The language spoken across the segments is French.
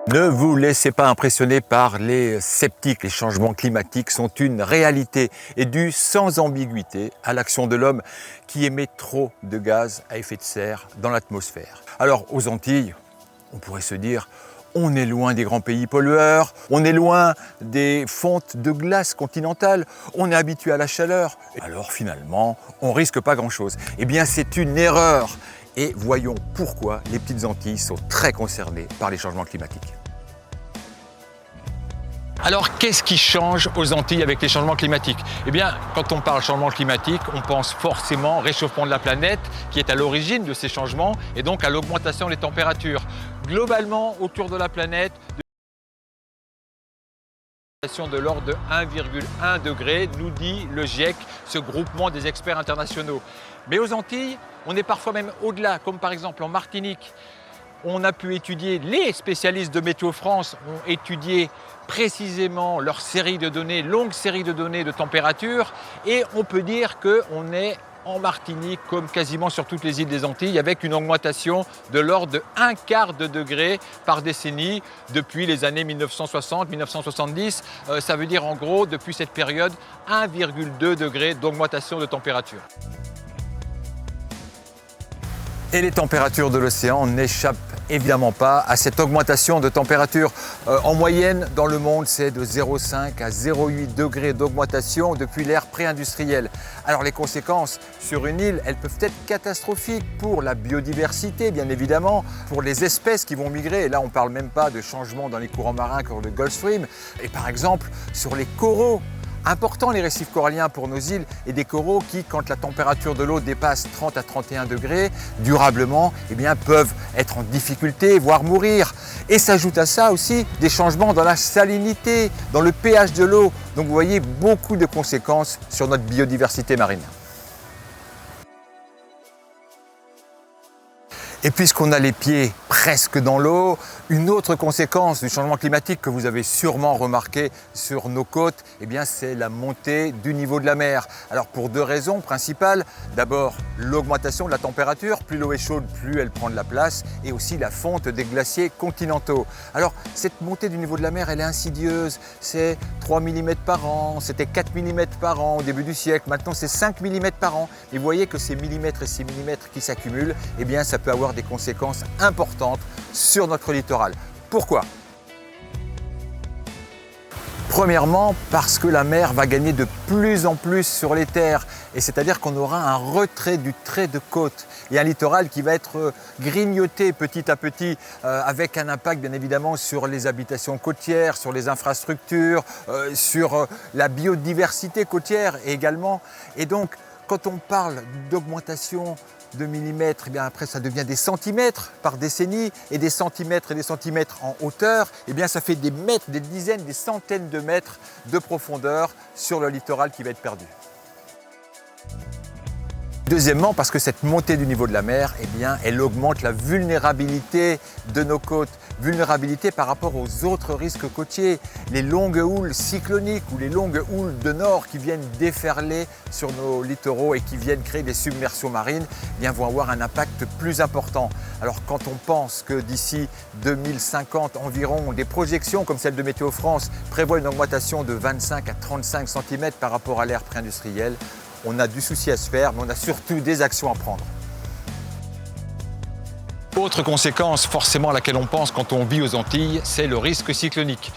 Ne vous laissez pas impressionner par les sceptiques. Les changements climatiques sont une réalité et dus sans ambiguïté à l'action de l'homme qui émet trop de gaz à effet de serre dans l'atmosphère. Alors aux Antilles, on pourrait se dire, on est loin des grands pays pollueurs, on est loin des fontes de glace continentales, on est habitué à la chaleur. Alors finalement, on risque pas grand-chose. Eh bien c'est une erreur. Et voyons pourquoi les petites Antilles sont très concernées par les changements climatiques. Alors, qu'est-ce qui change aux Antilles avec les changements climatiques? Eh bien, quand on parle changement climatique, on pense forcément réchauffement de la planète qui est à l'origine de ces changements et donc à l'augmentation des températures. Globalement, autour de la planète, de l'ordre de 1,1 degré, nous dit le GIEC, ce groupement des experts internationaux. Mais aux Antilles, on est parfois même au-delà, comme par exemple en Martinique. On a pu étudier, les spécialistes de Météo France ont étudié précisément leur série de données, longue série de données de température, et on peut dire qu'on est en Martinique, comme quasiment sur toutes les îles des Antilles, avec une augmentation de l'ordre de 1/4 de degré par décennie depuis les années 1960-1970. Ça veut dire en gros, depuis cette période, 1,2 degré d'augmentation de température. Et les températures de l'océan n'échappent évidemment pas à cette augmentation de température. En moyenne, dans le monde, c'est de 0,5 à 0,8 degrés d'augmentation depuis l'ère pré-industrielle. Alors les conséquences sur une île, elles peuvent être catastrophiques pour la biodiversité, bien évidemment, pour les espèces qui vont migrer. Et là, on ne parle même pas de changements dans les courants marins comme le Gulf Stream. Et par exemple, sur les coraux. Important les récifs coralliens pour nos îles et des coraux qui, quand la température de l'eau dépasse 30 à 31 degrés, durablement, eh bien, peuvent être en difficulté, voire mourir. Et s'ajoute à ça aussi des changements dans la salinité, dans le pH de l'eau. Donc vous voyez beaucoup de conséquences sur notre biodiversité marine. Et puisqu'on a les pieds presque dans l'eau, une autre conséquence du changement climatique que vous avez sûrement remarqué sur nos côtes, eh bien, c'est la montée du niveau de la mer. Alors pour deux raisons principales. D'abord, l'augmentation de la température. Plus l'eau est chaude, plus elle prend de la place. Et aussi la fonte des glaciers continentaux. Alors cette montée du niveau de la mer, elle est insidieuse. C'est 3 mm par an, c'était 4 mm par an au début du siècle. Maintenant, c'est 5 mm par an. Et vous voyez que ces millimètres et ces millimètres qui s'accumulent, eh bien, ça peut avoir des conséquences importantes sur notre littoral. Pourquoi? Premièrement, parce que la mer va gagner de plus en plus sur les terres, et c'est-à-dire qu'on aura un retrait du trait de côte et un littoral qui va être grignoté petit à petit, avec un impact bien évidemment sur les habitations côtières, sur les infrastructures, sur la biodiversité côtière également. Et donc, quand on parle d'augmentation de millimètres, eh bien après ça devient des centimètres par décennie, et des centimètres en hauteur, eh bien ça fait des mètres, des dizaines, des centaines de mètres de profondeur sur le littoral qui va être perdu. Deuxièmement, parce que cette montée du niveau de la mer, eh bien, elle augmente la vulnérabilité de nos côtes. Vulnérabilité par rapport aux autres risques côtiers. Les longues houles cycloniques ou les longues houles de nord qui viennent déferler sur nos littoraux et qui viennent créer des submersions marines, eh bien, vont avoir un impact plus important. Alors quand on pense que d'ici 2050 environ, des projections comme celle de Météo France prévoient une augmentation de 25 à 35 cm par rapport à l'ère pré-industrielle, on a du souci à se faire, mais on a surtout des actions à prendre. Autre conséquence forcément à laquelle on pense quand on vit aux Antilles, c'est le risque cyclonique.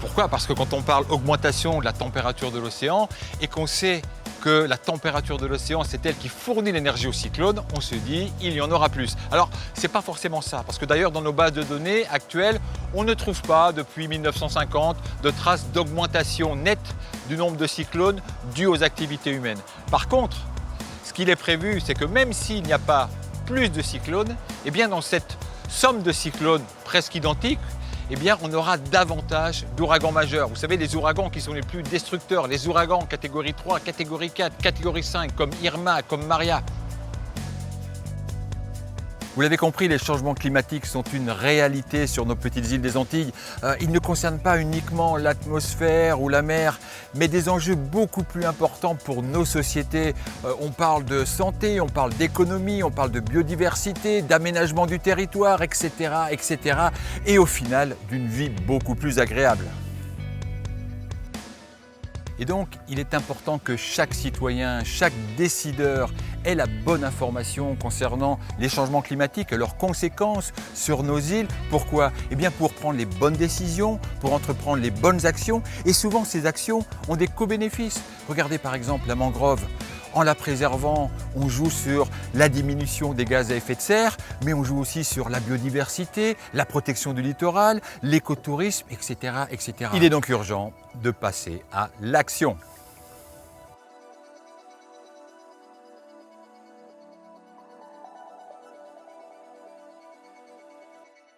Pourquoi? Parce que quand on parle augmentation de la température de l'océan et qu'on sait que la température de l'océan, c'est elle qui fournit l'énergie aux cyclones, on se dit il y en aura plus. Alors, c'est pas forcément ça, parce que d'ailleurs dans nos bases de données actuelles, on ne trouve pas depuis 1950 de traces d'augmentation nette du nombre de cyclones dus aux activités humaines. Par contre, ce qu'il est prévu, c'est que même s'il n'y a pas plus de cyclones, eh bien dans cette somme de cyclones presque identiques, eh bien on aura davantage d'ouragans majeurs. Vous savez, les ouragans qui sont les plus destructeurs, les ouragans catégorie 3, catégorie 4, catégorie 5, comme Irma, comme Maria. Vous l'avez compris, les changements climatiques sont une réalité sur nos petites îles des Antilles. Ils ne concernent pas uniquement l'atmosphère ou la mer, mais des enjeux beaucoup plus importants pour nos sociétés. On parle de santé, on parle d'économie, on parle de biodiversité, d'aménagement du territoire, etc., etc. Et au final, d'une vie beaucoup plus agréable. Et donc, il est important que chaque citoyen, chaque décideur ait la bonne information concernant les changements climatiques et leurs conséquences sur nos îles. Pourquoi? Eh bien pour prendre les bonnes décisions, pour entreprendre les bonnes actions. Et souvent, ces actions ont des co-bénéfices. Regardez par exemple la mangrove. En la préservant, on joue sur la diminution des gaz à effet de serre, mais on joue aussi sur la biodiversité, la protection du littoral, l'écotourisme, etc., etc. Il est donc urgent de passer à l'action.